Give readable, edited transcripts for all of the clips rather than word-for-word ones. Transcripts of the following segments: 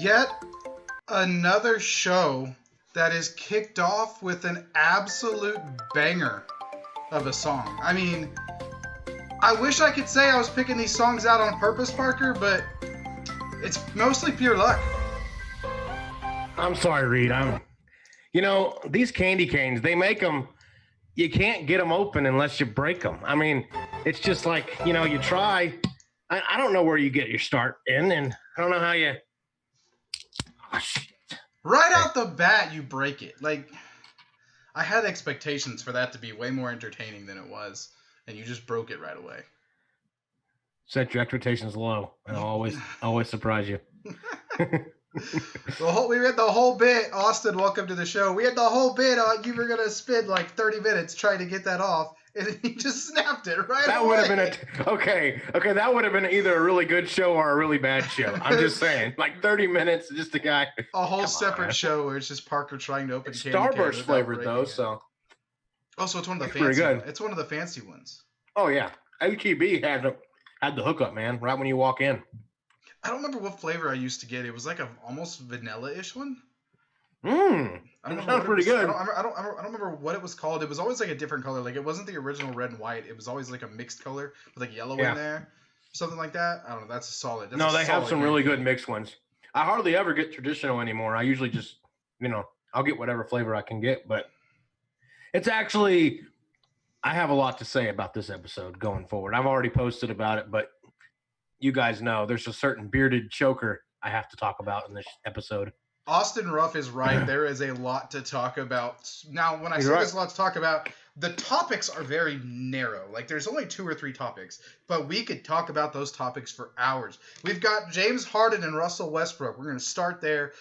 Yet another show that is kicked off with an absolute banger of a song. I mean, I wish I could say I was picking these songs out on purpose, Parker, but it's mostly pure luck. I'm sorry, Reed. These candy canes, they make them, you can't get them open unless you break them. I mean, it's just like, you try. I don't know where you get your start in, and I don't know how you. Oh, shit. Right out the bat, you break it. Like, I had expectations for that to be way more entertaining than it was, and you just broke it right away. Set your expectations low, and I'll always surprise you. We had the whole bit. Austin, welcome to the show. We had the whole bit on you were going to spend like 30 minutes trying to get that off, and then you just snapped it right that away. Would have been okay, that would have been either a really good show or a really bad show. I'm just saying, like 30 minutes, just a guy. A whole separate show where it's just Parker trying to open candy Starburst flavored though, so. Oh, so it's one of the fancy ones. It's one of the fancy ones. Oh yeah, HEB had the hookup, man, right when you walk in. I don't remember what flavor I used to get. It was like a almost vanilla-ish one. That sounds pretty good. I don't remember what it was called. It was always like a different color. Like it wasn't the original red and white. It was always like a mixed color with like yellow in there, something like that. I don't know. That's a solid. They have some really good mixed ones. I hardly ever get traditional anymore. I usually just, I'll get whatever flavor I can get. But it's actually, I have a lot to say about this episode going forward. I've already posted about it, but you guys know there's a certain bearded choker I have to talk about in this episode. Austin Ruff is right. There is a lot to talk about. Now, when I say there's a lot to talk about, the topics are very narrow. Like, there's only 2 or 3 topics, but we could talk about those topics for hours. We've got James Harden and Russell Westbrook. We're going to start there.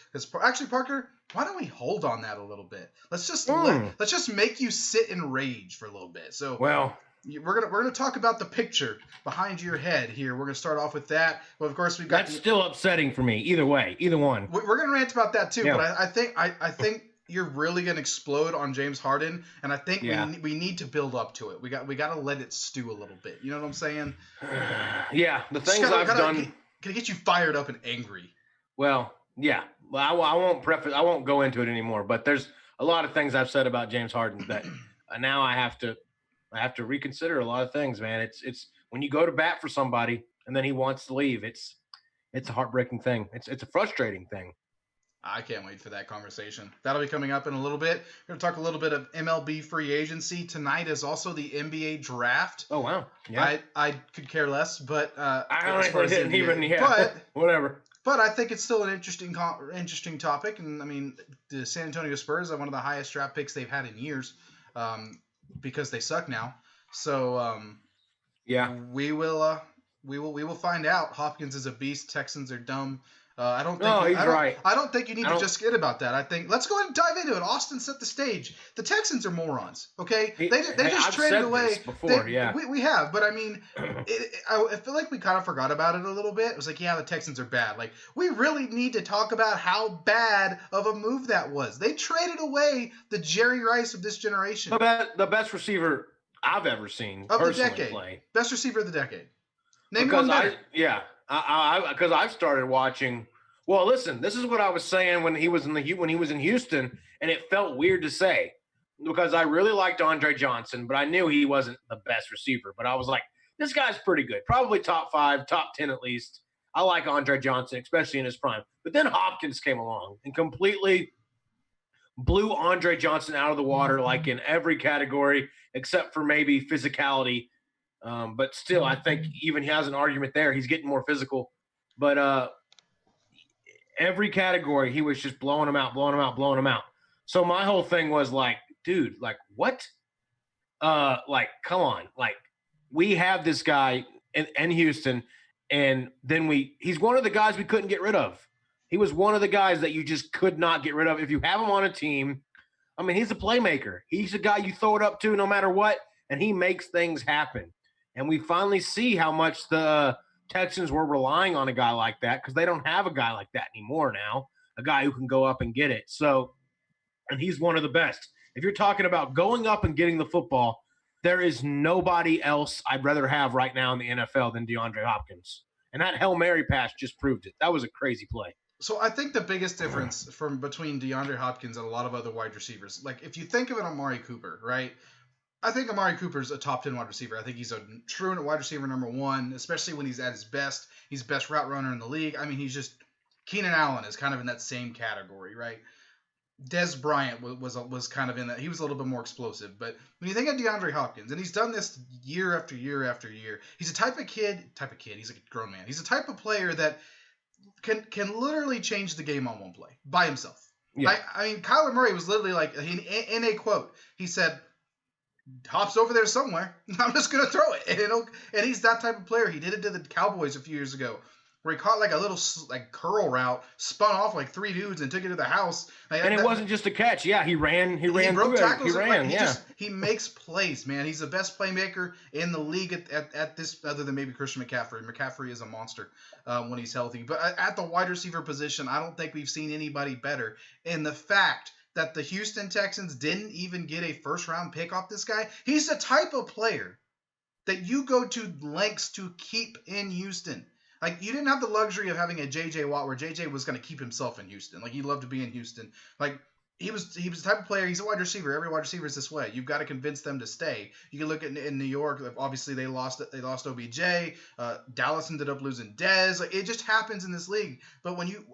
Actually, Parker, why don't we hold on that a little bit? Let's just make you sit in rage for a little bit. So, we're gonna talk about the picture behind your head here. We're gonna start off with that. Well, of course, we've got that's still upsetting for me. Either way, either one. We're gonna rant about that too. Yeah. But I think you're really gonna explode on James Harden, and I think we need to build up to it. We got to let it stew a little bit. You know what I'm saying? Yeah, the things I've done can get you fired up and angry. Well, yeah. Well, I won't go into it anymore. But there's a lot of things I've said about James Harden that now I have to reconsider a lot of things, man. It's when you go to bat for somebody and then he wants to leave, it's a heartbreaking thing. It's a frustrating thing. I can't wait for that conversation. That'll be coming up in a little bit. We're going to talk a little bit of MLB free agency. Tonight is also the NBA draft. Oh, wow. Yeah. I could care less, but but whatever. But I think it's still an interesting topic. And I mean, the San Antonio Spurs are one of the highest draft picks they've had in years. Because they suck now. So we will find out. Hopkins is a beast. Texans are dumb. I don't think you need to just get about that. I think let's go ahead and dive into it. Austin set the stage. The Texans are morons. Okay, they just traded away. Before, we have, but I mean, I feel like we kind of forgot about it a little bit. It was like, the Texans are bad. Like we really need to talk about how bad of a move that was. They traded away the Jerry Rice of this generation. The best receiver I've ever seen of the decade. Play. Best receiver of the decade. Name one better. Because I've started watching. Well, listen, this is what I was saying when he was in Houston, and it felt weird to say because I really liked Andre Johnson, but I knew he wasn't the best receiver. But I was like, this guy's pretty good, probably top 5, top 10 at least. I like Andre Johnson, especially in his prime. But then Hopkins came along and completely blew Andre Johnson out of the water, like in every category except for maybe physicality. But still, I think even he has an argument there. He's getting more physical. But every category, he was just blowing him out. So my whole thing was like, dude, like what? Like, come on. Like, we have this guy in Houston, and then he's one of the guys we couldn't get rid of. He was one of the guys that you just could not get rid of. If you have him on a team, I mean, he's a playmaker. He's a guy you throw it up to no matter what, and he makes things happen. And we finally see how much the Texans were relying on a guy like that because they don't have a guy like that anymore now, a guy who can go up and get it. So, and he's one of the best. If you're talking about going up and getting the football, there is nobody else I'd rather have right now in the NFL than DeAndre Hopkins. And that Hail Mary pass just proved it. That was a crazy play. So I think the biggest difference between DeAndre Hopkins and a lot of other wide receivers, like if you think of an Amari Cooper, right? I think Amari Cooper's a top 10 wide receiver. I think he's a true wide receiver number one, especially when he's at his best. He's best route runner in the league. I mean, he's just Keenan Allen is kind of in that same category, right? Des Bryant was kind of in that. He was a little bit more explosive. But when you think of DeAndre Hopkins, and he's done this year after year after year, he's a type of kid. He's like a grown man. He's a type of player that can literally change the game on one play by himself. Yeah. I mean, Kyler Murray was literally like, in a quote, he said, "Hop's over there somewhere. I'm just gonna throw it," and he's that type of player. He did it to the Cowboys a few years ago, where he caught like a little like curl route, spun off like three dudes, and took it to the house. And it wasn't just a catch. Yeah, he ran. He broke tackles. He ran. He makes plays, man. He's the best playmaker in the league at this, other than maybe Christian McCaffrey. McCaffrey is a monster when he's healthy. But at the wide receiver position, I don't think we've seen anybody better. And the fact that the Houston Texans didn't even get a first-round pick off this guy, he's the type of player that you go to lengths to keep in Houston. Like, you didn't have the luxury of having a J.J. Watt where J.J. was going to keep himself in Houston. Like, he loved to be in Houston. Like, he was the type of player, he's a wide receiver. Every wide receiver is this way. You've got to convince them to stay. You can look at in New York, obviously they lost OBJ. Dallas ended up losing Dez. Like, it just happens in this league. But when you,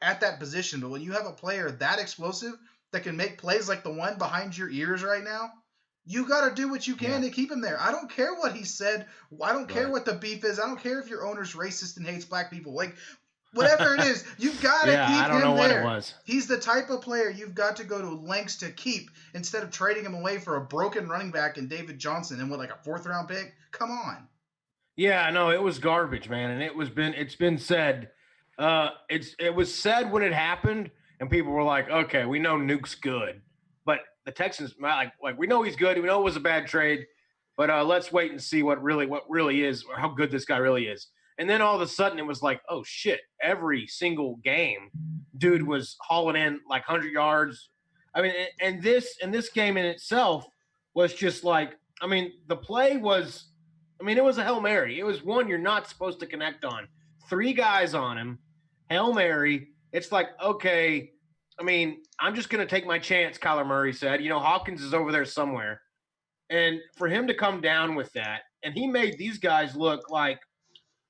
at that position, but when you have a player that explosive that can make plays like the one behind your ears right now, you got to do what you can to keep him there. I don't care what he said. I don't care what the beef is. I don't care if your owner's racist and hates black people. Like, whatever it is, you've got to keep him there. I don't know what it was. He's the type of player you've got to go to lengths to keep instead of trading him away for a broken running back and David Johnson and like a 4th round pick. Come on. Yeah, no, it was garbage, man, and it's been said. It was said when it happened, and people were like, "Okay, we know Nuke's good." But the Texans, like we know he's good. We know it was a bad trade, but let's wait and see what really is, or how good this guy really is. And then all of a sudden, it was like, oh shit! Every single game, dude was hauling in like 100 yards. I mean, and this game in itself was just like, I mean, the play was, I mean, it was a Hail Mary. It was one you're not supposed to connect on. 3 guys on him, Hail Mary. It's like, okay. I mean, I'm just going to take my chance, Kyler Murray said. Hopkins is over there somewhere. And for him to come down with that, and he made these guys look like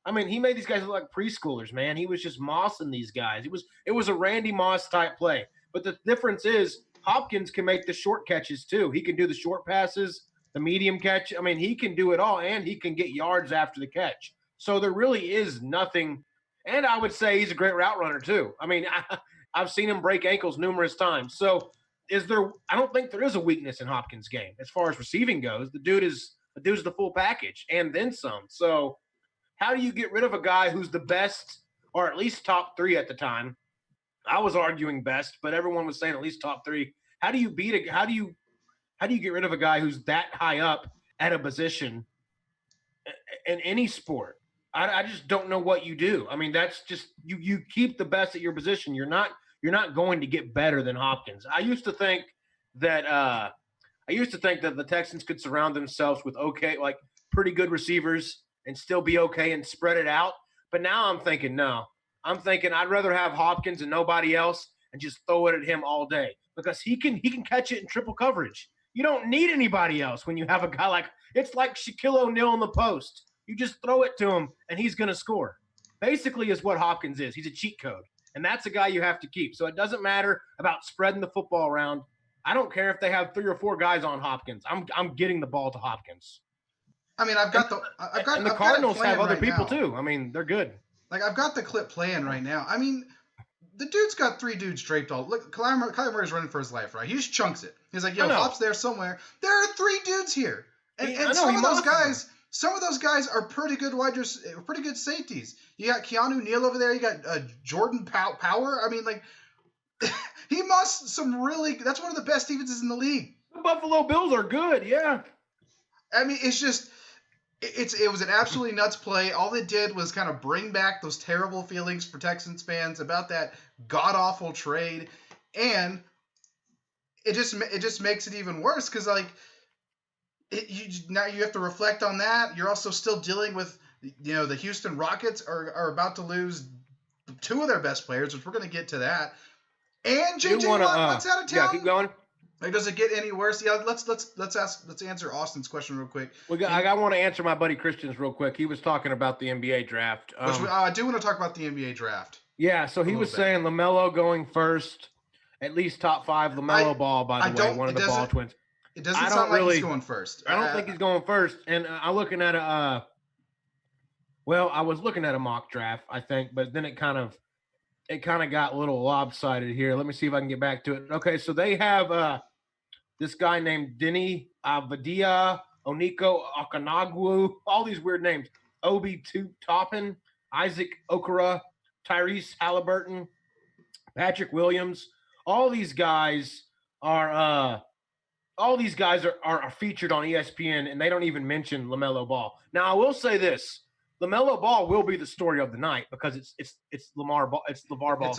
preschoolers, man. He was just mossing these guys. It was a Randy Moss type play. But the difference is Hopkins can make the short catches too. He can do the short passes, the medium catch. I mean, he can do it all, and he can get yards after the catch. So there really is nothing. And I would say he's a great route runner too. I mean, I've seen him break ankles numerous times. So I don't think there is a weakness in Hopkins' game as far as receiving goes. The dude's the full package and then some. So how do you get rid of a guy who's the best, or at least top 3 at the time? I was arguing best, but everyone was saying at least top 3. How do you get rid of a guy who's that high up at a position in any sport? I just don't know what you do. I mean, that's just you keep the best at your position. You're not going to get better than Hopkins. I used to think that the Texans could surround themselves with pretty good receivers and still be okay and spread it out. But now I'm thinking no. I'm thinking I'd rather have Hopkins and nobody else and just throw it at him all day because he can catch it in triple coverage. You don't need anybody else when you have a guy it's like Shaquille O'Neal in the post. You just throw it to him, and he's going to score. Basically is what Hopkins is. He's a cheat code, and that's a guy you have to keep. So it doesn't matter about spreading the football around. I don't care if they have 3 or 4 guys on Hopkins. I'm getting the ball to Hopkins. I mean, and the Cardinals have other people too. I mean, they're good. Like, I've got the clip playing right now. I mean, the dude's got 3 dudes draped all. Look, Kyler Murray's running for his life, right? He just chunks it. He's like, yo, Hop's there somewhere. There are 3 dudes here, and some of those guys. Some of those guys are pretty good pretty good safeties. You got Keanu Neal over there. You got Jordan Power. I mean, like, he must some really. That's one of the best defenses in the league. The Buffalo Bills are good. Yeah. I mean, it's just it was an absolutely nuts play. All it did was kind of bring back those terrible feelings for Texans fans about that god awful trade, and it just makes it even worse because like. Now you have to reflect on that. You're also still dealing with, the Houston Rockets are about to lose two of their best players, which we're going to get to that. And JJ Watt's out of town. Yeah, keep going. Like, does it get any worse? Yeah, let's answer Austin's question real quick. I want to answer my buddy Christian's real quick. He was talking about the NBA draft. I do want to talk about the NBA draft. Yeah, so he was saying LaMelo going first, at least top 5. LaMelo Ball, by the way, one of the Ball twins. It doesn't sound like he's going first. I don't think he's going first. And I'm looking at I was looking at a mock draft, I think, but then it kind of got a little lopsided here. Let me see if I can get back to it. Okay, so they have this guy named Denny Vadia, Oniko Okanagwu, all these weird names. Obi Toppin, Isaac Okara, Tyrese Halliburton, Patrick Williams. All these guys are featured on ESPN, and they don't even mention LaMelo Ball. Now, I will say this: LaMelo Ball will be the story of the night because it's LaVar Ball. It's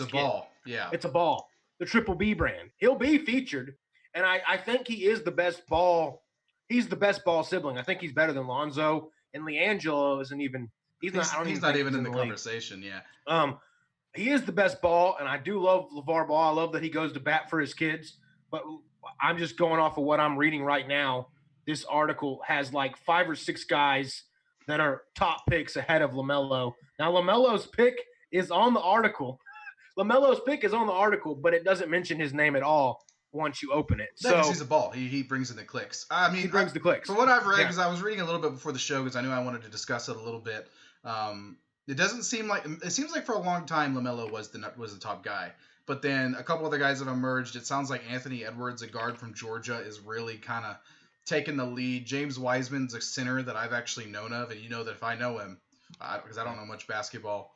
a ball. Yeah, it's a ball. The Triple B brand. He'll be featured, and I think he is the best ball. He's the best ball sibling. I think he's better than Lonzo, and LiAngelo isn't even. He's not even in the conversation. Yeah. He is the best ball, and I do love LaVar Ball. I love that he goes to bat for his kids, but I'm just going off of what I'm reading right now. This article has like 5 or 6 guys that are top picks ahead of LaMelo. Now, LaMelo's pick is on the article. But it doesn't mention his name at all once you open it. So he's a ball. He brings in the clicks. I mean, he brings the clicks. From what I've read, because I was reading a little bit before the show because I knew I wanted to discuss it a little bit. It doesn't seem like – it seems like for a long time LaMelo was the top guy. But then a couple other guys have emerged. It sounds like Anthony Edwards, a guard from Georgia, is really kind of taking the lead. James Wiseman's a center that I've actually known of, and you know that if I know him, because I don't know much basketball.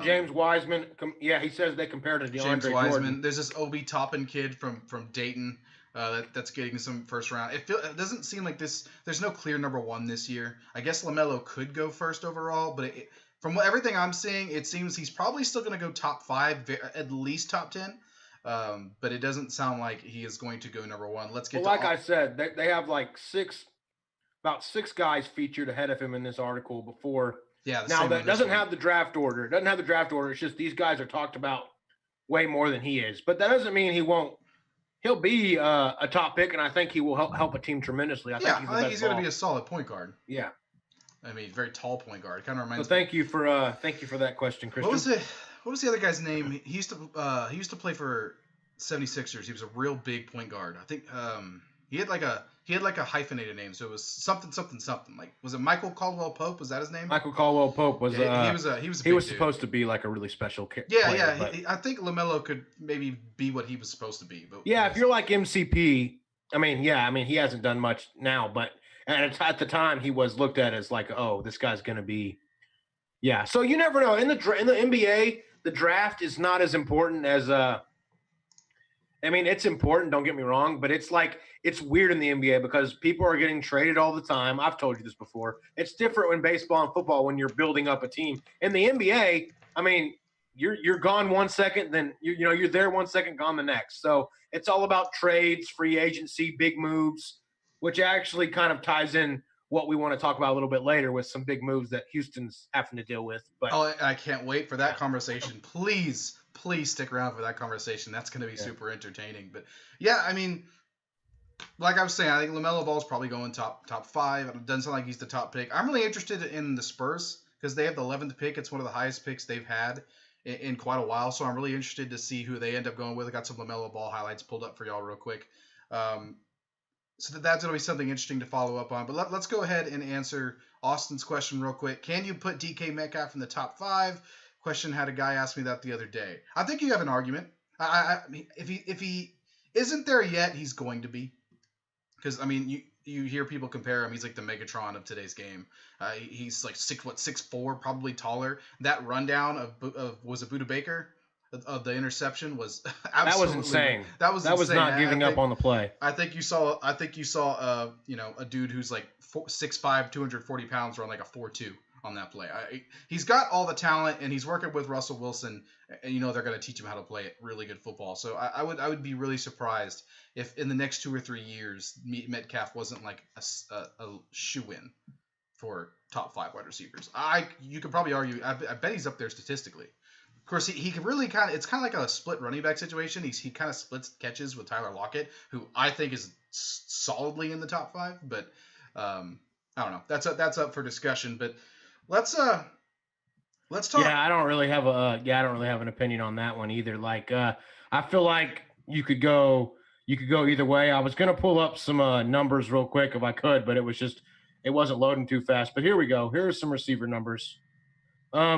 James Wiseman, he says they compared to DeAndre James Wiseman. Jordan. There's this Obi Toppin kid from Dayton that's getting some first round. It doesn't seem like this. There's no clear number 1 this year. I guess LaMelo could go first overall, but from everything I'm seeing, it seems he's probably still going to go top 5, at least top 10. But it doesn't sound like he is going to go number 1. Let's get to I said, they have like about 6 guys featured ahead of him in this article before. Yeah. Now that doesn't have the draft order. It doesn't have the draft order. It's just these guys are talked about way more than he is. But that doesn't mean he won't. He'll be a top pick, and I think he will help a team tremendously. I think he's going to be a solid point guard. Yeah. I mean, very tall point guard. Kind of reminds me. Thank you for that question, Christian. What was the other guy's name? He used to play for 76ers. He was a real big point guard. I think he had like a hyphenated name, so it was something. Like, was it Michael Caldwell Pope? Was that his name? Michael Caldwell Pope was. He was supposed to be like a really special player. Yeah. I think LaMelo could maybe be what he was supposed to be. But yeah, if you're like MCP, I mean, he hasn't done much now, but at the time he was looked at as like, oh, this guy's gonna be. Yeah, so you never know. In the NBA, the draft is not as important as I mean, it's important, don't get me wrong, but it's weird in the NBA because people are getting traded all the time. I've told you this before. It's different in baseball and football when you're building up a team. In the NBA, I mean, you're gone 1 second, then you're there 1 second, gone the next. So it's all about trades, free agency, big moves, which actually kind of ties in what we want to talk about a little bit later with some big moves that Houston's having to deal with. But I can't wait for that conversation. Please stick around for that conversation. That's going to be super entertaining. But yeah, I mean, like I was saying, I think LaMelo Ball's probably going top 5. It doesn't sound like he's the top pick. I'm really interested in the Spurs because they have the 11th pick. It's one of the highest picks they've had in quite a while. So I'm really interested to see who they end up going with. I got some LaMelo Ball highlights pulled up for y'all real quick. So that's going to be something interesting to follow up on. But let's go ahead and answer Austin's question real quick. Can you put DK Metcalf in the top 5? Question had a guy ask me that the other day. I think you have an argument. I mean, if he isn't there yet, he's going to be. Because, I mean, you hear people compare him. He's like the Megatron of today's game. He's like 6'4", probably taller. That rundown of was it Buda Baker? Of the interception was absolutely that was insane. That was not giving up on the play. I think you saw a dude who's like 6'5", 240 pounds run like a 4.2 on that play. He's got all the talent, and he's working with Russell Wilson, and they're going to teach him how to play really good football. So I would be really surprised if in the next 2 or 3 years Metcalf wasn't like a shoe-in for top 5 wide receivers. You could probably argue. I bet he's up there statistically. Of course, he can really it's kind of like a split running back situation. He kind of splits catches with Tyler Lockett, who I think is solidly in the top 5. But I don't know. That's up for discussion. But let's talk. Yeah, I don't really have an opinion on that one either. Like, I feel like you could go either way. I was gonna pull up some numbers real quick if I could, but it wasn't loading too fast. But here we go. Here are some receiver numbers. I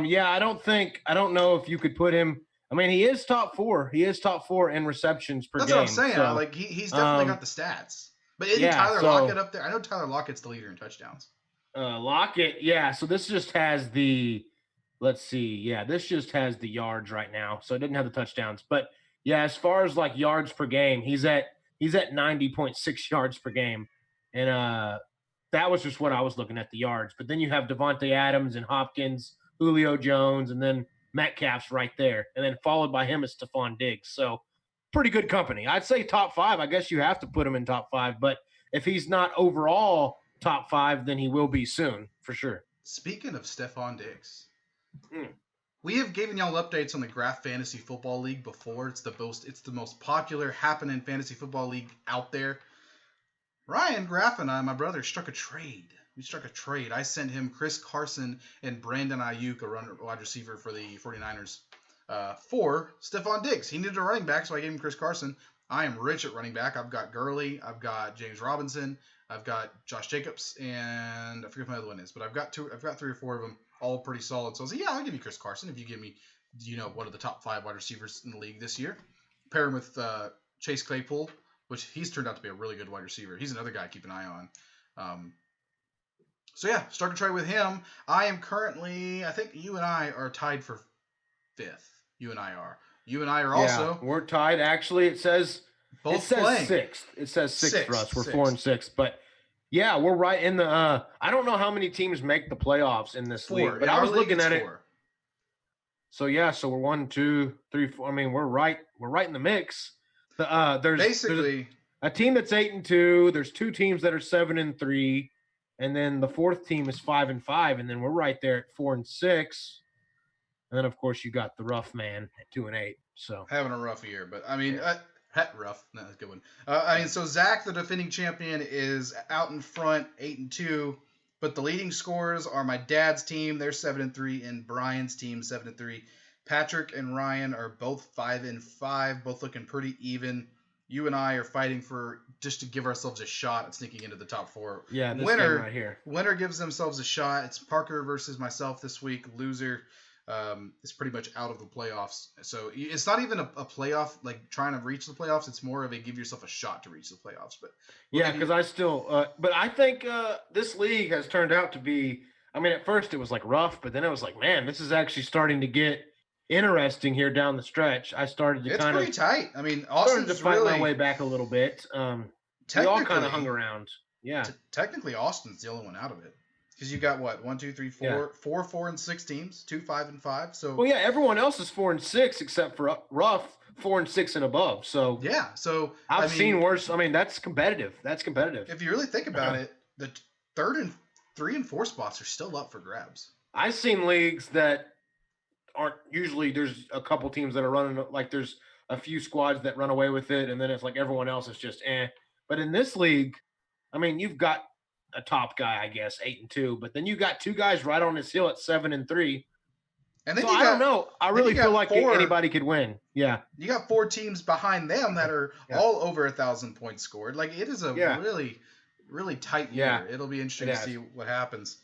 don't know if you could put him. I mean, he is top 4. He is top 4 in receptions per That's game. That's what I'm saying. So, like he's definitely got the stats. But isn't Tyler Lockett up there? I know Tyler Lockett's the leader in touchdowns. Lockett, yeah. So this just has the. Let's see. Yeah, this just has the yards right now. So it didn't have the touchdowns. But yeah, as far as like yards per game, he's at 90.6 yards per game. And that was just what I was looking at, the yards. But then you have Devontae Adams and Hopkins, Julio Jones, and then Metcalf's right there. And then followed by him is Stephon Diggs. So pretty good company. I'd say top 5. I guess you have to put him in top 5. But if he's not overall top 5, then he will be soon for sure. Speaking of Stephon Diggs. We have given y'all updates on the Graph Fantasy Football League before. It's the most popular happening fantasy football league out there. Ryan Graff and I, my brother, struck a trade. We struck a trade. I sent him Chris Carson and Brandon Ayuk, a wide receiver for the 49ers, for Stephon Diggs. He needed a running back, so I gave him Chris Carson. I am rich at running back. I've got Gurley. I've got James Robinson. I've got Josh Jacobs, and I forget what my other one is, but I've got 3 or 4 of them, all pretty solid. So I was like, yeah, I'll give you Chris Carson if you give me, one of the top 5 wide receivers in the league this year. Pair him with Chase Claypool, which he's turned out to be a really good wide receiver. He's another guy I keep an eye on. So yeah, start to trade with him. I am currently, I think you and I are tied for 5th. You and I are also. We're tied. Actually, it says playing. 6th. It says 6th for us. We're 4 and 6, but yeah, we're right in the. I don't know how many teams make the playoffs in this 4. league, but I was looking at 4. It. So yeah, so we're 1, 2, 3, 4. I mean, we're right in the mix. There's a team that's 8 and 2. There's 2 teams that are 7 and 3, and then the 4th team is 5 and 5, and then we're right there at 4 and 6. And then of course you got the rough man at 2 and 8. So having a rough year, but I mean, rough. No, that's a good one. So Zach, the defending champion, is out in front, 8 and 2. But the leading scorers are my dad's team. They're 7 and 3, and Brian's team 7 and 3. Patrick and Ryan are both 5 and 5, both looking pretty even. You and I are fighting for just to give ourselves a shot at sneaking into the top 4. Yeah, this game right here. Winner gives themselves a shot. It's Parker versus myself this week. Loser is pretty much out of the playoffs. So it's not even a playoff, like trying to reach the playoffs. It's more of a give yourself a shot to reach the playoffs. But yeah, because I still, but I think this league has turned out to be. I mean, at first it was like rough, but then it was like, man, this is actually starting to get interesting here down the stretch. I started to kind of pretty tight. I mean, Austin's to fight my way back a little bit. We all kind of hung around. Yeah. Technically, Austin's the only one out of it. Because you got what? 1, 2, 3, 4, Yeah. 4 and 6 teams, 2, 5 and 5. So well, yeah, everyone else is 4 and 6 except for Rough, 4 and 6 and above. So yeah, so I've seen worse. I mean, that's competitive. That's competitive. If you really think about it, the 3rd and 3 and 4 spots are still up for grabs. I've seen leagues that aren't usually. There's a couple teams that are running, like there's a few squads that run away with it, and then it's like everyone else is just eh. But in this league, I mean, you've got a top guy, I guess, 8 and 2, but then you got 2 guys right on his heel at 7 and 3. And then so I don't know. I really feel like anybody could win. Yeah, you got 4 teams behind them that are all over 1,000 points scored. Like it is a really, really tight year. It'll be interesting to see what happens.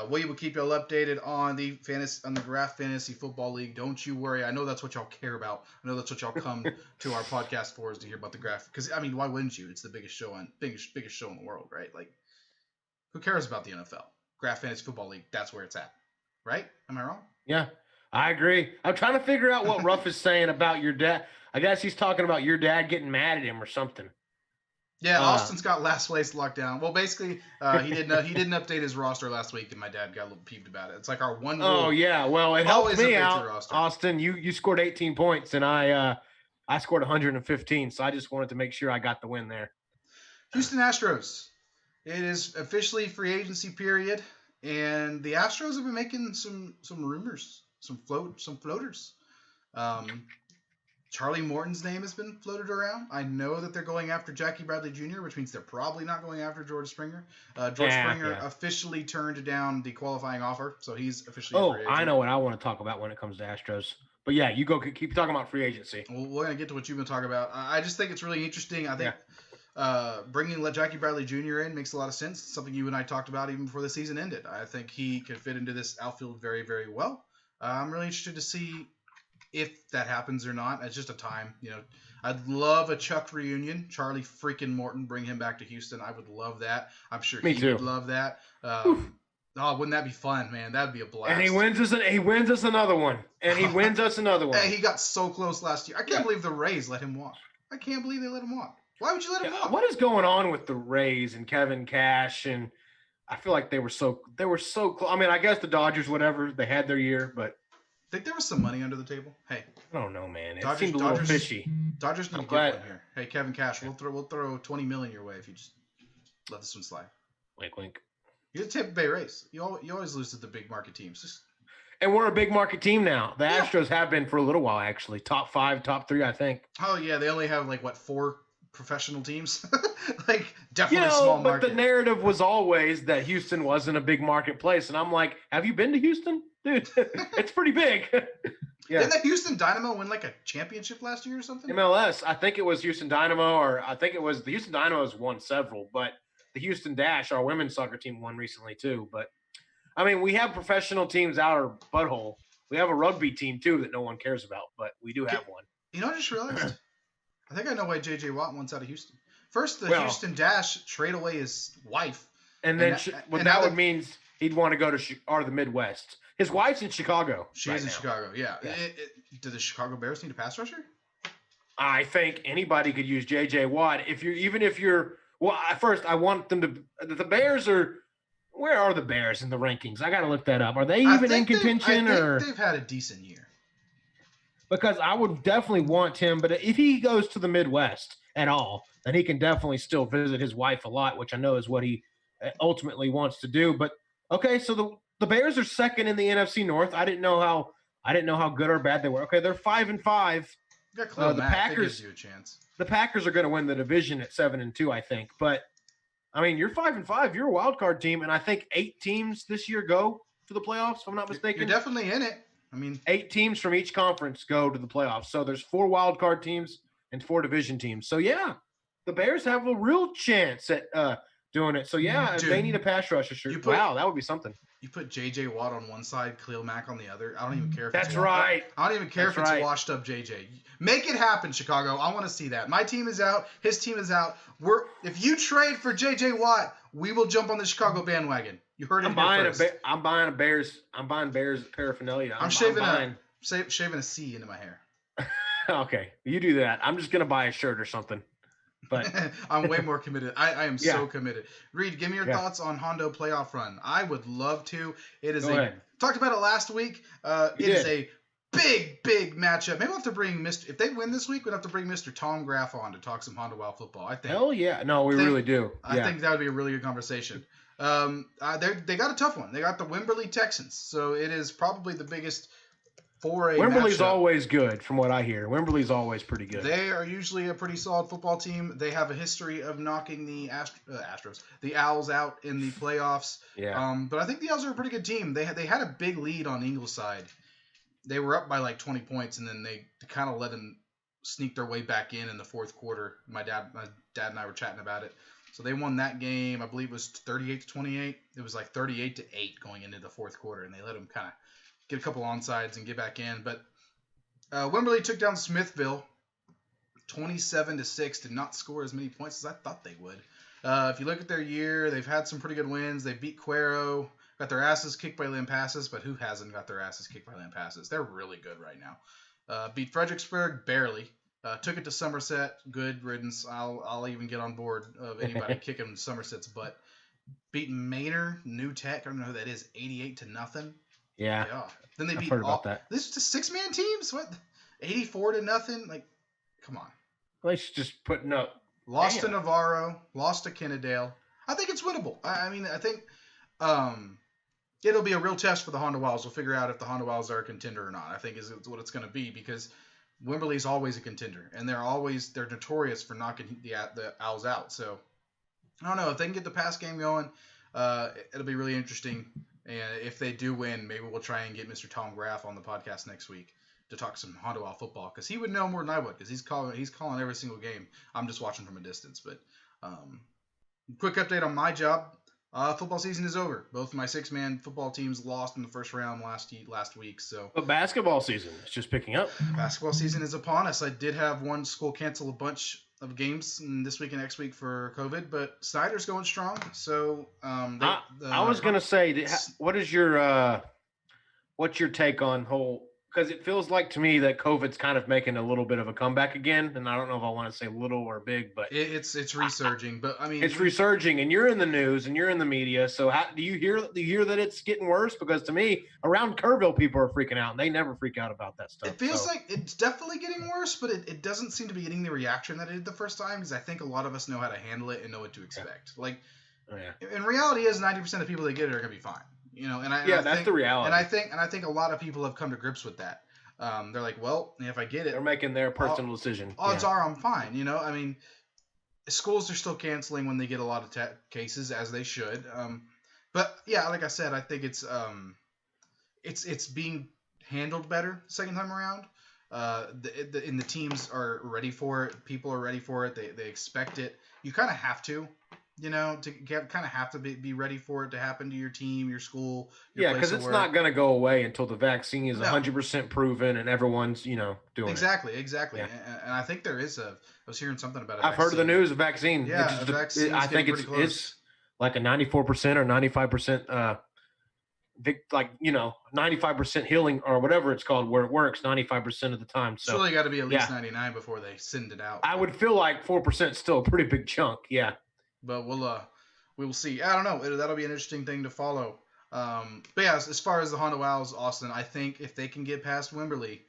We will keep y'all updated on the Graph Fantasy Football League. Don't you worry. I know that's what y'all care about. I know that's what y'all come to our podcast for, is to hear about the Graph. Because I mean, why wouldn't you? It's the biggest show in the world, right? Like, who cares about the NFL? Graph Fantasy Football League. That's where it's at, right? Am I wrong? Yeah, I agree. I'm trying to figure out what Ruff is saying about your dad. I guess he's talking about your dad getting mad at him or something. Yeah, Austin's got last place locked down. Well, basically, he didn't update his roster last week, and my dad got a little peeved about it. It's like our one rule. Oh yeah, well it helped me out, Austin. You scored 18 points, and I scored 115. So I just wanted to make sure I got the win there. Houston Astros. It is officially free agency period, and the Astros have been making some rumors, some floaters. Charlie Morton's name has been floated around. I know that they're going after Jackie Bradley Jr., which means they're probably not going after George Springer. George Springer officially turned down the qualifying offer, so he's officially a free agent. I know what I want to talk about when it comes to Astros. But yeah, you go keep talking about free agency. Well, we're going to get to what you've been talking about. I just think it's really interesting. I think bringing Jackie Bradley Jr. in makes a lot of sense. It's something you and I talked about even before the season ended. I think he could fit into this outfield very, very well. I'm really interested to see if that happens or not. It's just a time, I'd love a Chuck reunion. Charlie freaking Morton, bring him back to Houston. I would love that. I'm sure he would love that. Wouldn't that be fun, man? That'd be a blast. And he wins us another one. And he wins us another one. He got so close last year. I can't believe the Rays let him walk. I can't believe they let him walk. Why would you let him walk? What is going on with the Rays and Kevin Cash? And I feel like they were so close. I mean, I guess the Dodgers, whatever, they had their year, but think there was some money under the table. Hey, I don't know, man. It seemed a little fishy. Dodgers need to get one here. Hey, Kevin Cash, we'll throw $20 million your way if you just let this one slide. Wink, wink. You're the Tampa Bay Rays. You always lose to the big market teams. And we're a big market team now. The Astros have been for a little while, actually. Top 5, top 3, I think. Oh yeah, they only have 4 professional teams. Definitely small market. But the narrative was always that Houston wasn't a big market place, and I'm like, have you been to Houston? Dude, it's pretty big. Yeah. Didn't the Houston Dynamo win a championship last year or something? MLS. I think it was Houston Dynamo, or I think it was the Houston Dynamos won several, but the Houston Dash, our women's soccer team, won recently too. But I mean, we have professional teams out our butthole. We have a rugby team too that no one cares about, but we do have one. You know, I just realized. I think I know why J.J. Watt wants out of Houston. First, the Houston Dash trade away his wife, and then that would mean he'd want to go to the Midwest. His wife's in Chicago. She's in Chicago, yeah. Do the Chicago Bears need a pass rusher? I think anybody could use J.J. Watt. Well, first I want them to. The Bears are. Where are the Bears in the rankings? I got to look that up. Are they even in contention? I think they've had a decent year. Because I would definitely want him, but if he goes to the Midwest at all, then he can definitely still visit his wife a lot, which I know is what he ultimately wants to do. But okay, so the Bears are second in the NFC North. I didn't know how good or bad they were. Okay, they're 5-5. The Packers gives you a chance. The Packers are going to win the division at 7-2, I think. But I mean, you're 5-5. You're a wild card team, and I think 8 teams this year go to the playoffs. If I'm not mistaken, you're definitely in it. I mean, 8 teams from each conference go to the playoffs. So there's 4 wild card teams and 4 division teams. So yeah, the Bears have a real chance at doing it. So yeah, if they need a pass rusher, sure. Wow, that would be something. You put J.J. Watt on one side, Khalil Mack on the other. I don't even care if that's right. I don't even care if it's washed up J.J. Make it happen, Chicago. I want to see that. My team is out. His team is out. If you trade for J.J. Watt, we will jump on the Chicago bandwagon. You heard it here first. I'm buying Bears paraphernalia. I'm shaving a C into my hair. Okay, you do that. I'm just gonna buy a shirt or something. But I'm way more committed. I am so committed. Reed, give me your thoughts on Hondo playoff run. I would love to. It is talked about it last week. Is a big matchup. Maybe we'll have to bring if they win this week, we'll have to bring Mr. Tom Graff on to talk some Hondo Wild football. I think. Hell yeah. No, we really do. I think that would be a really good conversation. They got a tough one. They got the Wimberley Texans, so it is probably the biggest for a Wimberley's matchup. Always good, from what I hear. Wimberley's always pretty good. They are usually a pretty solid football team. They have a history of knocking the the Owls out in the playoffs. Yeah. But I think the Owls are a pretty good team. They had a big lead on Ingleside. They were up by 20 points, and then they kind of let them sneak their way back in the fourth quarter. My dad and I were chatting about it. So they won that game. I believe it was 38-28. It was 38-8 going into the fourth quarter, and they let them kind of get a couple onsides and get back in. But Wimberley took down Smithville 27-6. Did not score as many points as I thought they would. If you look at their year, they've had some pretty good wins. They beat Cuero, got their asses kicked by Lampasas, but who hasn't got their asses kicked by Lampasas? They're really good right now. Beat Fredericksburg barely. Took it to Somerset. Good riddance. I'll even get on board of anybody kicking Somerset's butt. Beating Manor, New Tech. I don't know who that is. 88-0. Yeah. Then they beat heard about that. This is just 6-man teams. What? 84-0. Come on. Let's just putting up. Lost to Navarro. Lost to Kennedale. I think it's winnable. I mean, I think it'll be a real test for the Honda Wilds. We'll figure out if the Honda Wilds are a contender or not. I think is what it's going to be, because Wimberley's always a contender, and they're notorious for knocking the Owls out. So I don't know if they can get the pass game going. It'll be really interesting. And if they do win, maybe we'll try and get Mr. Tom Graff on the podcast next week to talk some Honda Wild football, because he would know more than I would, because he's calling every single game. I'm just watching from a distance. But quick update on my job. Football season is over. Both my 6-man football teams lost in the first round last week. So, but basketball season is just picking up. Basketball season is upon us. I did have one school cancel a bunch of games this week and next week for COVID, but Snyder's going strong. So I was gonna say, what's your take on whole? Because it feels like to me that COVID's kind of making a little bit of a comeback again, and I don't know if I want to say little or big, but it's resurging. But I mean, it's resurging, and you're in the news and you're in the media. So do you hear that it's getting worse? Because to me, around Kerrville, people are freaking out, and they never freak out about that stuff. It feels like it's definitely getting worse, but it doesn't seem to be getting the reaction that it did the first time, because I think a lot of us know how to handle it and know what to expect. Yeah. Like, in reality, is 90% of people that get it are gonna be fine. That's the reality. And I think a lot of people have come to grips with that. They're like, well, if I get it, they're making their personal decision. Odds are I'm fine. I mean, schools are still canceling when they get a lot of cases, as they should. But yeah, like I said, I think it's being handled better second time around. And the teams are ready for it. People are ready for it. They expect it. You kind of have to. Kind of have to be ready for it to happen to your team, your school, your place because it's not going to go away until the vaccine is 100% proven and everyone's, doing exactly. it. Exactly. Yeah. And I think there is I was hearing something about it. I've heard of the news of vaccine. Yeah, I think it's like a 94% or 95%, 95% healing or whatever it's called, where it works 95% of the time. So surely got to be at least 99 before they send it out. I would feel like 4% is still a pretty big chunk. Yeah. But we will see. I don't know. That'll be an interesting thing to follow. But yeah, as far as the Honda Wilds, Austin, I think if they can get past Wimberley,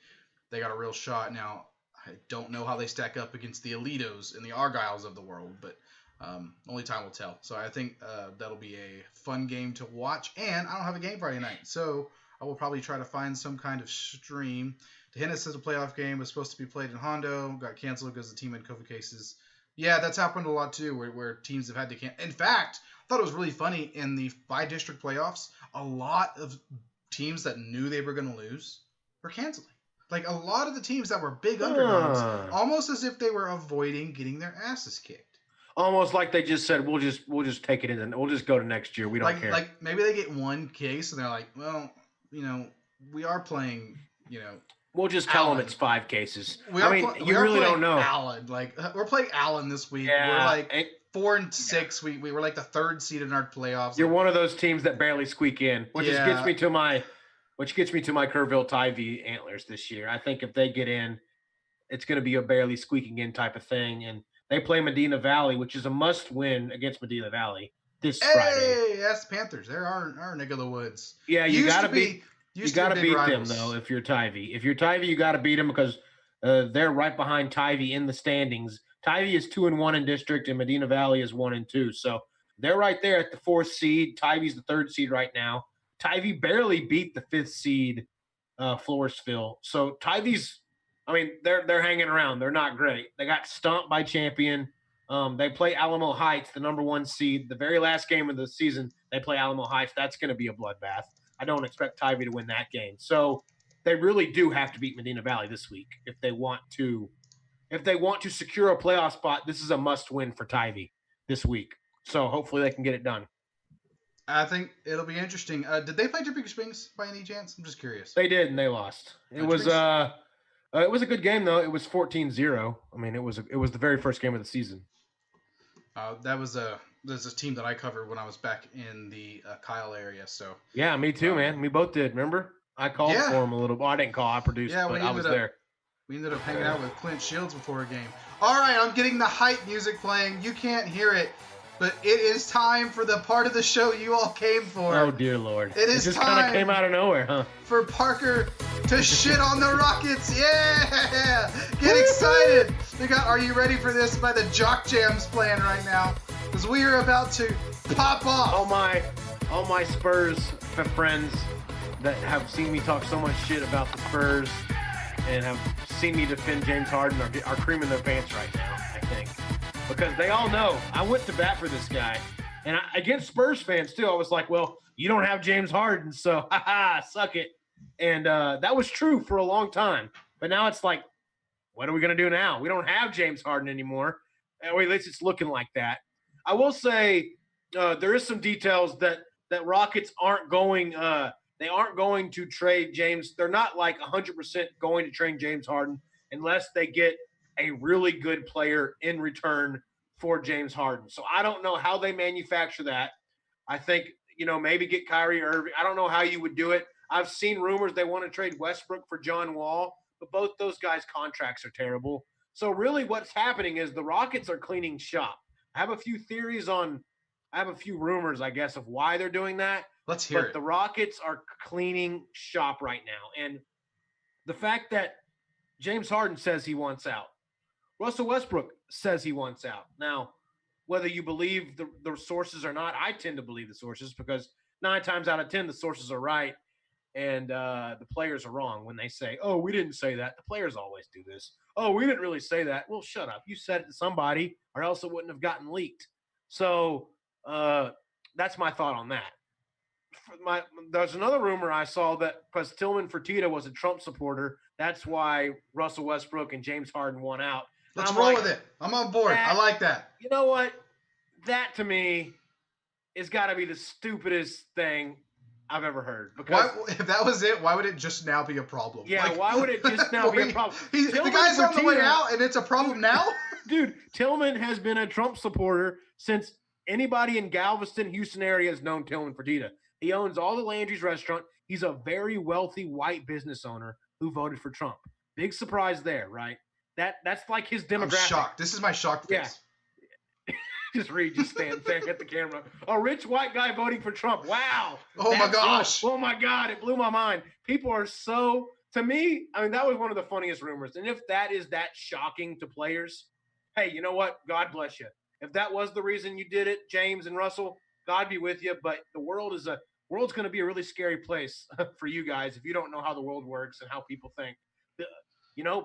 they got a real shot. Now, I don't know how they stack up against the Alitos and the Argyles of the world, but only time will tell. So I think that'll be a fun game to watch. And I don't have a game Friday night, so I will probably try to find some kind of stream. DeHennis says a playoff game was supposed to be played in Hondo, got canceled because the team had COVID cases. Yeah, that's happened a lot too, where teams have had to cancel. In fact, I thought it was really funny in the by-district playoffs, a lot of teams that knew they were going to lose were canceling. Like, a lot of the teams that were big underdogs, almost as if they were avoiding getting their asses kicked. Almost like they just said, we'll just take it in and we'll just go to next year. We don't care. Like, maybe they get one case and they're like, well, we are playing, We'll just tell them it's 5 cases. You really don't know. Allen, we're playing Allen this week. Yeah, we're 4-6. Yeah. We were like the 3rd seed in our playoffs. You're one of those teams that barely squeak in, which gets me to my Kerrville Tivy Antlers this year. I think if they get in, it's going to be a barely squeaking in type of thing, and they play Medina Valley, which is a must-win against Medina Valley this Friday. Hey, that's Panthers. They're our neck of the woods. Yeah, you got to beat them, though, if you're Tivy. If you're Tivy, you got to beat them because they're right behind Tivy in the standings. Tivy is 2-1 in district, and Medina Valley is 1-2. So they're right there at the 4th seed. Tivy's the 3rd seed right now. Tivy barely beat the 5th seed, Floresville. So Tivy's, they're hanging around. They're not great. They got stomped by Champion. They play Alamo Heights, the number 1 seed. The very last game of the season, they play Alamo Heights. That's going to be a bloodbath. I don't expect Tivy to win that game. So they really do have to beat Medina Valley this week if they want to secure a playoff spot. This is a must-win for Tivy this week. So hopefully they can get it done. I think it'll be interesting. Did they play Dripping Springs by any chance? I'm just curious. They did, and they lost. It was a good game though. It was 14-0. It was the very first game of the season. There's a team that I covered when I was back in the Kyle area. So yeah, me too, man. We both did. Remember, I called for him a little. Well, I didn't call. I produced, but I was there. We ended up hanging out with Clint Shields before a game. All right, I'm getting the hype music playing. You can't hear it, but it is time for the part of the show you all came for. Oh dear Lord! It just kind of came out of nowhere, huh? For Parker to shit on the Rockets. Yeah, get excited. We got "Are You Ready for This" by the Jock Jams playing right now. Because we are about to pop off. Oh my. all my Spurs friends that have seen me talk so much shit about the Spurs and have seen me defend James Harden are creaming their pants right now, I think. Because they all know I went to bat for this guy. And against Spurs fans, too, I was like, well, you don't have James Harden, so suck it. And that was true for a long time. But now it's like, what are we going to do now? We don't have James Harden anymore. Or at least it's looking like that. I will say there is some details that Rockets aren't going they aren't going to trade James. They're not like 100% going to trade James Harden unless they get a really good player in return for James Harden. So I don't know how they manufacture that. I think, maybe get Kyrie Irving. I don't know how you would do it. I've seen rumors they want to trade Westbrook for John Wall, but both those guys' contracts are terrible. So really what's happening is the Rockets are cleaning shop. I have a few rumors, I guess, of why they're doing that. Let's hear it. But the Rockets are cleaning shop right now. And the fact that James Harden says he wants out. Russell Westbrook says he wants out. Now, whether you believe the sources or not, I tend to believe the sources because 9 times out of 10, the sources are right and the players are wrong when they say, oh, we didn't say that. The players always do this. Oh, we didn't really say that. Well, shut up. You said it to somebody or else it wouldn't have gotten leaked. So that's my thought on that. There's another rumor I saw that because Tillman Fertitta was a Trump supporter, that's why Russell Westbrook and James Harden won out. Let's roll with it. I'm on board. I like that. You know what? That to me has got to be the stupidest thing I've ever heard. Because if that was it, why would it just now be a problem? Yeah, why would it just now be a problem? The guy's on the way out, and it's a problem now? Dude, Tillman has been a Trump supporter since anybody in Galveston, Houston area has known Tillman Fertitta. He owns all the Landry's restaurant. He's a very wealthy white business owner who voted for Trump. Big surprise there, right? That's like his demographic. I'm shocked. This is my shocked face. Yeah. just stand there at the camera. A rich white guy voting for Trump. Wow. Oh my gosh. Oh my God. It blew my mind. People are so, to me, I mean, that was one of the funniest rumors. And if that is that shocking to players, hey, you know what? God bless you. If that was the reason you did it, James and Russell, God be with you. But the world's going to be a really scary place for you guys if you don't know how the world works and how people think.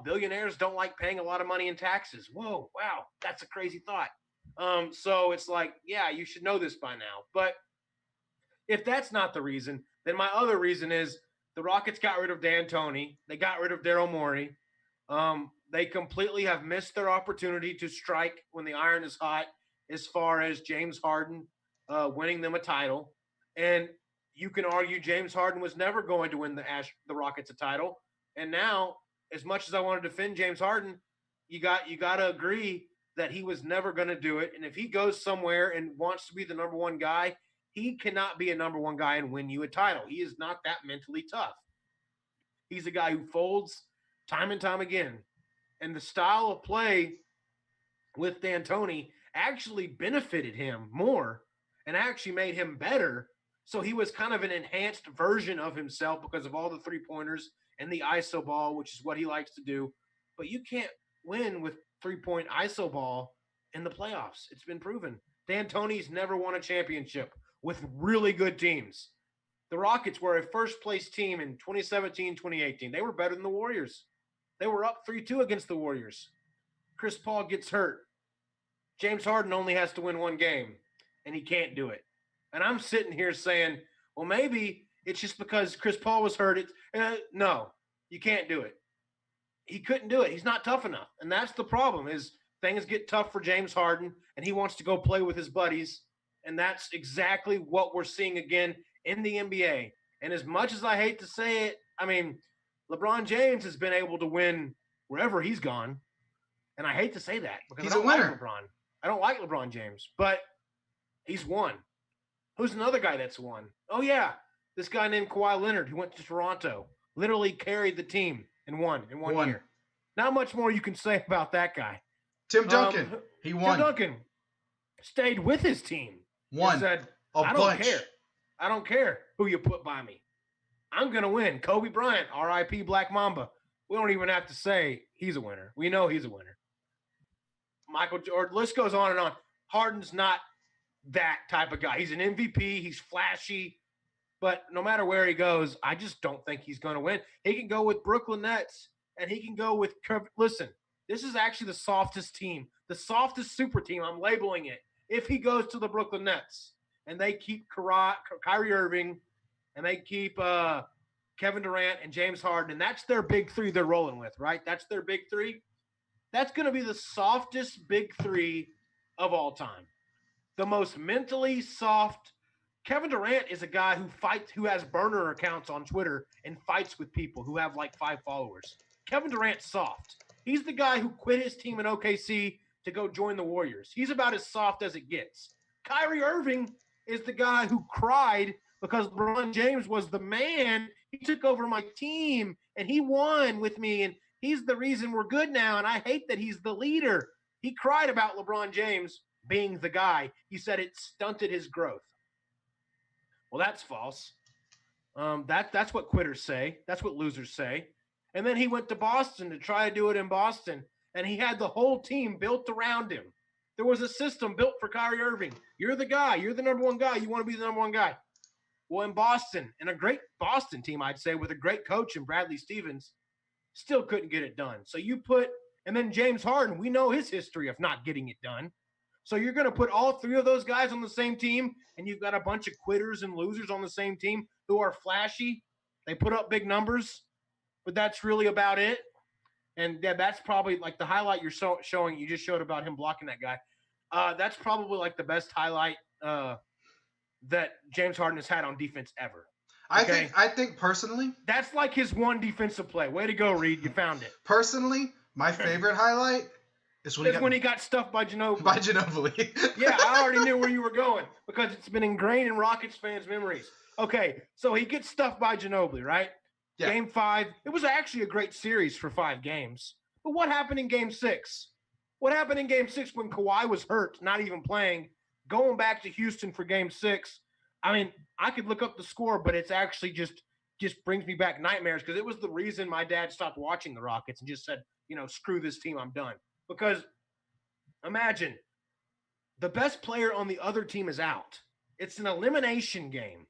Billionaires don't like paying a lot of money in taxes. Whoa, wow, that's a crazy thought. So it's like, yeah, you should know this by now. But if that's not the reason, then my other reason is the Rockets got rid of D'Antoni. They got rid of Daryl Morey. They completely have missed their opportunity to strike when the iron is hot as far as James Harden winning them a title. And you can argue James Harden was never going to win the Rockets a title. And now, as much as I want to defend James Harden, you got to agree that he was never going to do it. And if he goes somewhere and wants to be the number one guy, he cannot be a number one guy and win you a title. He is not that mentally tough. He's a guy who folds time and time again. And the style of play with D'Antoni actually benefited him more and actually made him better. So he was kind of an enhanced version of himself because of all the three-pointers and the ISO ball, which is what he likes to do. But you can't win with three-point ISO ball in the playoffs. It's been proven. D'Antoni's never won a championship with really good teams. The Rockets were a first-place team in 2017, 2018. They were better than the Warriors. They were up 3-2 against the Warriors. Chris Paul gets hurt. James Harden only has to win one game, and he can't do it. And I'm sitting here saying, well, maybe it's just because Chris Paul was hurt. No, you can't do it. He couldn't do it. He's not tough enough. And that's the problem is things get tough for James Harden, and he wants to go play with his buddies. And that's exactly what we're seeing again in the NBA. And as much as I hate to say it, I mean, LeBron James has been able to win wherever he's gone. And I hate to say that because he's I don't a winner. like LeBron. I don't like LeBron James, but he's won. Who's another guy that's won? Oh, yeah. This guy named Kawhi Leonard who went to Toronto, literally carried the team and won in one year. Not much more you can say about that guy. Tim Duncan, he won. Tim Duncan stayed with his team. Won. Said, I don't care. I don't care who you put by me. I'm going to win. Kobe Bryant, R.I.P. Black Mamba. We don't even have to say he's a winner. We know he's a winner. Michael Jordan, list goes on and on. Harden's not that type of guy. He's an MVP. He's flashy. But no matter where he goes, I just don't think he's going to win. He can go with Brooklyn Nets, and he can go with – listen, this is actually the softest team, the softest super team. I'm labeling it. If he goes to the Brooklyn Nets and they keep Kyrie Irving and they keep Kevin Durant and James Harden, and that's their big three they're rolling with, right? That's their big three. That's going to be the softest big three of all time. The most mentally soft. Kevin Durant is a guy who has burner accounts on Twitter and fights with people who have like 5 followers. Kevin Durant's soft. He's the guy who quit his team in OKC to go join the Warriors. He's about as soft as it gets. Kyrie Irving is the guy who cried because LeBron James was the man. He took over my team, and he won with me, and he's the reason we're good now, and I hate that he's the leader. He cried about LeBron James being the guy. He said it stunted his growth. Well, that's false. That's what quitters say. That's what losers say. And then he went to Boston to try to do it in Boston, and he had the whole team built around him. There was a system built for Kyrie Irving. You're the guy. You're the number one guy. You want to be the number one guy. Well, in Boston, and a great Boston team, I'd say, with a great coach in Bradley Stevens, still couldn't get it done. So you put – and then James Harden, we know his history of not getting it done. So you're going to put all 3 of those guys on the same team, and you've got a bunch of quitters and losers on the same team who are flashy. They put up big numbers, but that's really about it. And yeah, that's probably like the highlight you're showing. You just showed about him blocking that guy. That's probably like the best highlight that James Harden has had on defense ever. Okay? I think personally, that's like his one defensive play. Way to go, Reed. You found it. Personally, my favorite highlight is when he got stuffed by Ginobili. By Ginobili. Yeah, I already knew where you were going because it's been ingrained in Rockets fans' memories. Okay, so he gets stuffed by Ginobili, right? Yeah. Game 5. It was actually a great series for 5 games. But what happened in Game 6? What happened in Game 6 when Kawhi was hurt, not even playing, going back to Houston for Game 6? I mean, I could look up the score, but it's actually just brings me back nightmares because it was the reason my dad stopped watching the Rockets and just said, screw this team, I'm done. Because imagine the best player on the other team is out. It's an elimination game.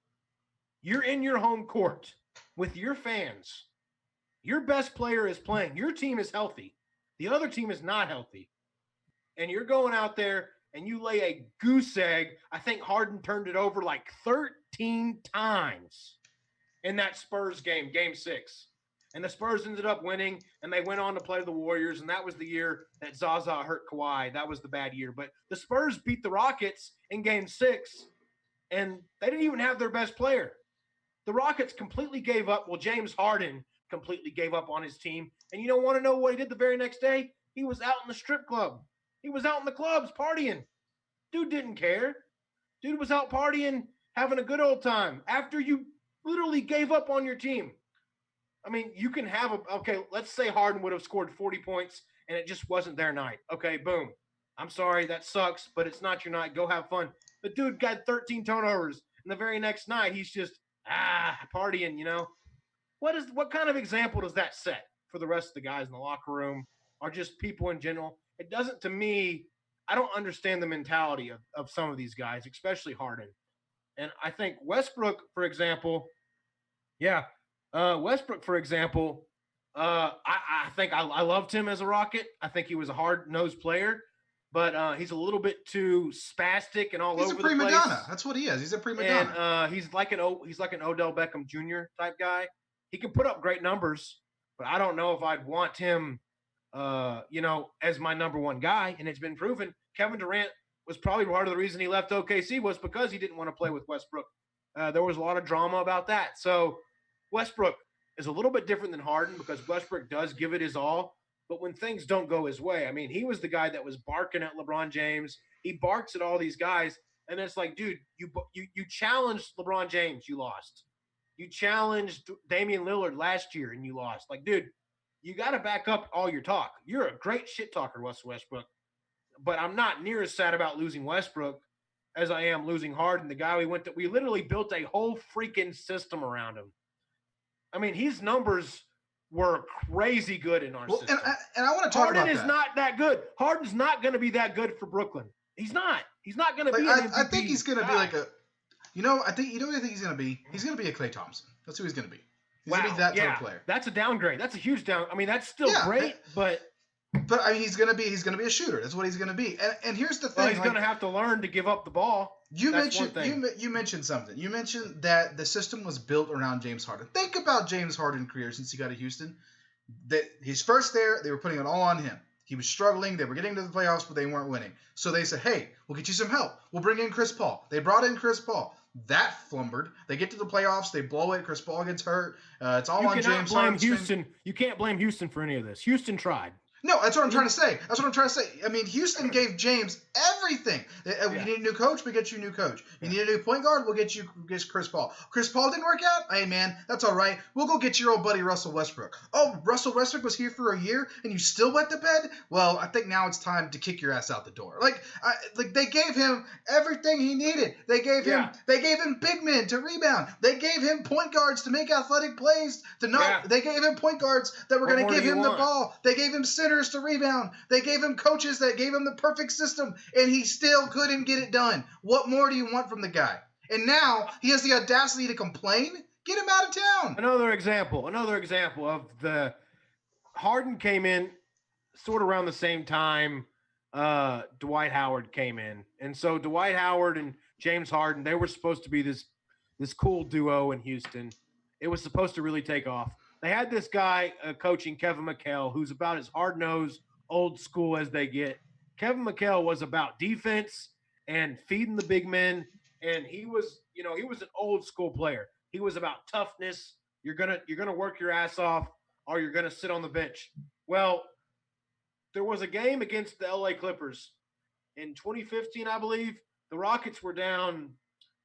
You're in your home court with your fans. Your best player is playing. Your team is healthy. The other team is not healthy. And you're going out there and you lay a goose egg. I think Harden turned it over like 13 times in that Spurs game, Game 6. And the Spurs ended up winning, and they went on to play the Warriors, and that was the year that Zaza hurt Kawhi. That was the bad year. But the Spurs beat the Rockets in Game 6, and they didn't even have their best player. The Rockets completely gave up. Well, James Harden completely gave up on his team. And you don't want to know what he did the very next day? He was out in the strip club. He was out in the clubs partying. Dude didn't care. Dude was out partying, having a good old time after you literally gave up on your team. I mean, you can have let's say Harden would have scored 40 points and it just wasn't their night. Okay, boom. I'm sorry, that sucks, but it's not your night. Go have fun. The dude got 13 turnovers, and the very next night he's just partying, What kind of example does that set for the rest of the guys in the locker room or just people in general? It doesn't, to me. I don't understand the mentality of some of these guys, especially Harden. And I think Westbrook, for example, I think I loved him as a Rocket. I think he was a hard-nosed player, but he's a little bit too spastic and all over the place. He's a prima donna. That's what he is. He's a prima donna. And he's like an Odell Beckham Jr. type guy. He can put up great numbers, but I don't know if I'd want him, as my number one guy. And it's been proven. Kevin Durant was probably part of the reason he left OKC was because he didn't want to play with Westbrook. There was a lot of drama about that. So Westbrook is a little bit different than Harden because Westbrook does give it his all. But when things don't go his way, I mean, he was the guy that was barking at LeBron James. He barks at all these guys. And it's like, dude, you challenged LeBron James, you lost. You challenged Damian Lillard last year and you lost. Like, dude, you got to back up all your talk. You're a great shit talker, Westbrook. But I'm not near as sad about losing Westbrook as I am losing Harden, the guy we literally built a whole freaking system around him. I mean, his numbers were crazy good in our system. And I want to talk about that. Harden is not that good. Harden's not going to be that good for Brooklyn He's not. He's not going to like, be an MVP. I think he's going to be like a. I think what I think he's going to be. He's going to be a Klay Thompson. That's who he's going to be. He's going to be that type of player. That's a downgrade. That's a huge down. I mean, that's still great, but. But I mean, he's gonna be a shooter. That's what he's gonna be. And here's the thing: he's gonna have to learn to give up the ball. You mentioned something. You mentioned that the system was built around James Harden. Think about James Harden's career since he got to Houston. That he's first there, they were putting it all on him. He was struggling. They were getting to the playoffs, but they weren't winning. So they said, "Hey, we'll get you some help. We'll bring in Chris Paul." They brought in Chris Paul. That flumbered. They get to the playoffs. They blow it. Chris Paul gets hurt. It's all on James Harden. You can't blame Houston for any of this. Houston tried. No, that's what I'm trying to say. I mean, Houston gave James everything. You need a new coach, we get you a new coach. You need a new point guard, we'll get Chris Paul. Chris Paul didn't work out? Hey, man, that's all right. We'll go get your old buddy Russell Westbrook. Oh, Russell Westbrook was here for a year and you still wet the bed? Well, I think now it's time to kick your ass out the door. Like they gave him everything he needed. They gave him big men to rebound. They gave him point guards to make athletic plays. They gave him point guards that were going to give him the ball. They gave him centers to rebound. They gave him coaches that gave him the perfect system, and he still couldn't get it done. What more do you want from the guy? And now he has the audacity to complain? Get him out of town. Another example of the Harden came in sort of around the same time Dwight Howard came in. And so Dwight Howard and James Harden, they were supposed to be this cool duo in Houston. It was supposed to really take off. They had this guy coaching, Kevin McHale, who's about as hard-nosed, old school as they get. Kevin McHale was about defense and feeding the big men, and he was an old school player. He was about toughness. You're gonna work your ass off, or you're gonna sit on the bench. Well, there was a game against the LA Clippers in 2015, I believe. The Rockets were down.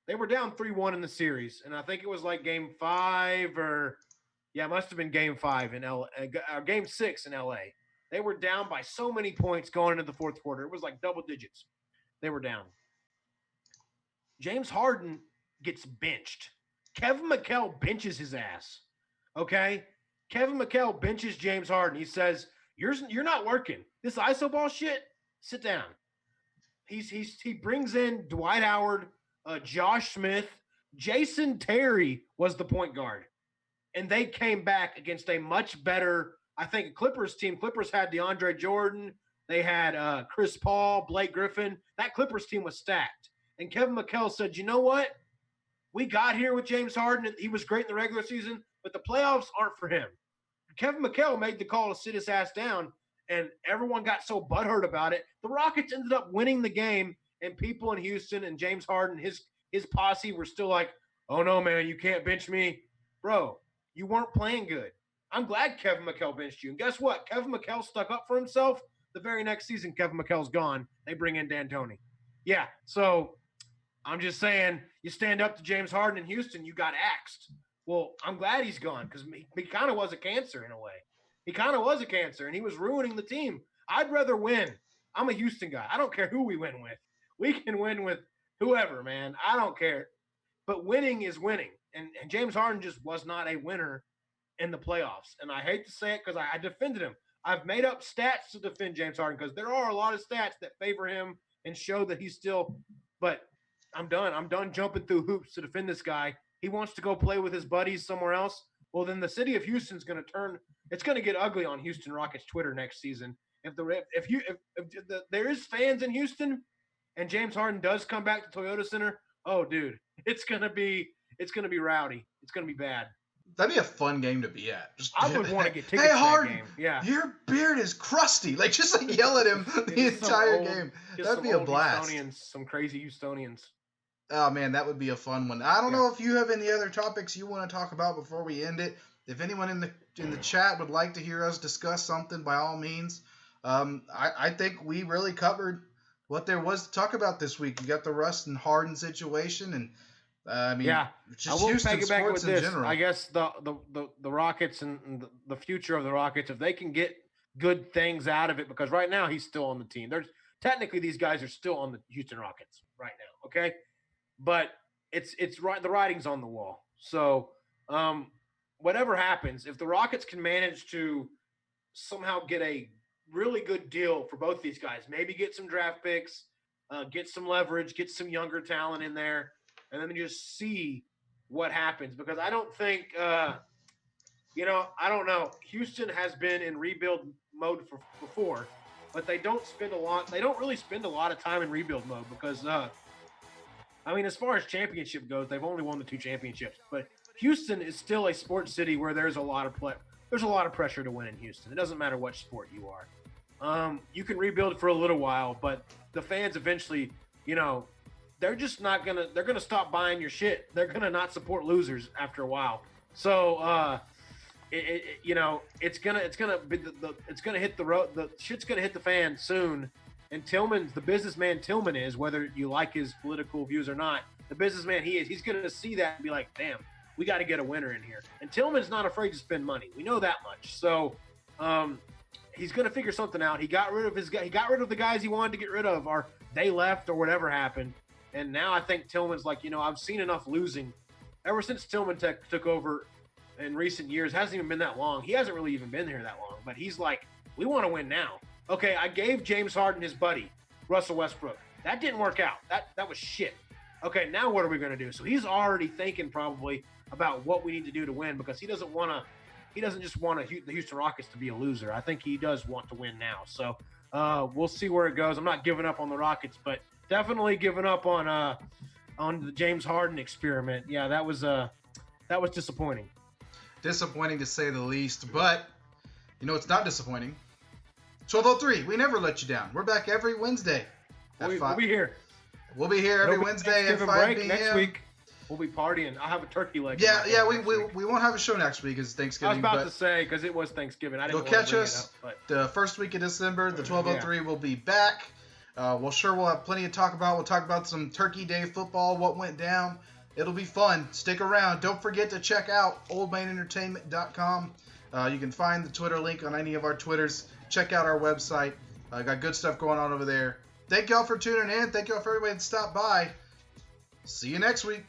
They were down 3-1 in the series, and I think it was like Game 5 or. Yeah, it must have been Game 5 in Game 6 in LA. They were down by so many points going into the fourth quarter. It was like double digits. They were down. James Harden gets benched. Kevin McHale benches his ass. Okay? Kevin McHale benches James Harden. He says, "You're not working. This iso ball shit, sit down." He brings in Dwight Howard, Josh Smith. Jason Terry was the point guard. And they came back against a much better, I think, Clippers team. Clippers had DeAndre Jordan. They had Chris Paul, Blake Griffin. That Clippers team was stacked. And Kevin McHale said, "You know what? We got here with James Harden. He was great in the regular season, but the playoffs aren't for him." Kevin McHale made the call to sit his ass down, and everyone got so butthurt about it. The Rockets ended up winning the game, and people in Houston and James Harden, his posse were still like, "Oh, no, man, you can't bench me." Bro. You weren't playing good. I'm glad Kevin McHale benched you. And guess what? Kevin McHale stuck up for himself. The very next season, Kevin McHale's gone. They bring in D'Antoni. Yeah, so I'm just saying, you stand up to James Harden in Houston, you got axed. Well, I'm glad he's gone because he kind of was a cancer in a way. He kind of was a cancer, and he was ruining the team. I'd rather win. I'm a Houston guy. I don't care who we win with. We can win with whoever, man. I don't care. But winning is winning. And James Harden just was not a winner in the playoffs. And I hate to say it because I defended him. I've made up stats to defend James Harden because there are a lot of stats that favor him and show that he's still – but I'm done. I'm done jumping through hoops to defend this guy. He wants to go play with his buddies somewhere else. Well, then the city of Houston's going to turn – it's going to get ugly on Houston Rockets Twitter next season. If there is fans in Houston and James Harden does come back to Toyota Center, oh, dude, it's going to be rowdy. It's going to be bad. That'd be a fun game to be at. I would want to get tickets to that game. Yeah. Your beard is crusty. Like, just like yell at him the entire game. That'd be a blast. Some crazy Houstonians. Oh, man, that would be a fun one. I don't know if you have any other topics you want to talk about before we end it. If anyone in the chat would like to hear us discuss something, by all means. I think we really covered what there was to talk about this week. You got the Russ and Harden situation, and I mean, just I will Houston take it back with sports in this. general. I guess the Rockets and the future of the Rockets, if they can get good things out of it, because right now he's still on the team. There's technically these guys are still on the Houston Rockets right now, okay? But it's right. The writing's on the wall. So whatever happens, if the Rockets can manage to somehow get a really good deal for both these guys, maybe get some draft picks, get some leverage, get some younger talent in there, and then just see what happens. Because I don't think, I don't know. Houston has been in rebuild mode before, but they don't really spend a lot of time in rebuild mode because, as far as championship goes, they've only won the 2 championships. But Houston is still a sports city where there's a lot of pressure to win in Houston. It doesn't matter what sport you are. You can rebuild for a little while, but the fans eventually, they're just not gonna. They're gonna stop buying your shit. They're gonna not support losers after a while. So, it's gonna hit the road. The shit's gonna hit the fan soon. And Tillman's the businessman. Tillman is, whether you like his political views or not, the businessman he is. He's gonna see that and be like, damn, we got to get a winner in here. And Tillman's not afraid to spend money. We know that much. So. He's going to figure something out. He got rid of the guys he wanted to get rid of, or they left, or whatever happened. And now I think Tillman's like, I've seen enough losing. Ever since Tillman took over in recent years, hasn't even been that long. He hasn't really even been here that long. But he's like, we want to win now. Okay, I gave James Harden his buddy, Russell Westbrook. That didn't work out. That was shit. Okay, now what are we going to do? So he's already thinking probably about what we need to do to win because he doesn't just want the Houston Rockets to be a loser. I think he does want to win now. So we'll see where it goes. I'm not giving up on the Rockets, but definitely giving up on the James Harden experiment. Yeah, that was disappointing. Disappointing to say the least, but it's not disappointing. 12:03. We never let you down. We're back every Wednesday. We'll be here. We'll be here every Wednesday at 5 p.m. Next week. We'll be partying. I'll have a turkey leg. Yeah. We won't have a show next week. It's Thanksgiving. I was about to say because it was Thanksgiving. You'll catch us the first week of December. The 12:03 will be back. We'll have plenty to talk about. We'll talk about some Turkey Day football, what went down. It'll be fun. Stick around. Don't forget to check out oldmanentertainment.com. You can find the Twitter link on any of our Twitters. Check out our website. Got good stuff going on over there. Thank y'all for tuning in. Thank y'all for everybody that stopped by. See you next week.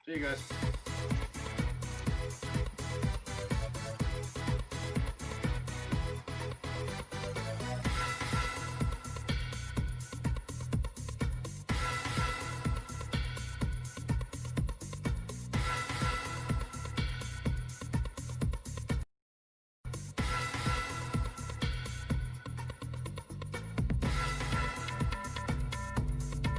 See you guys.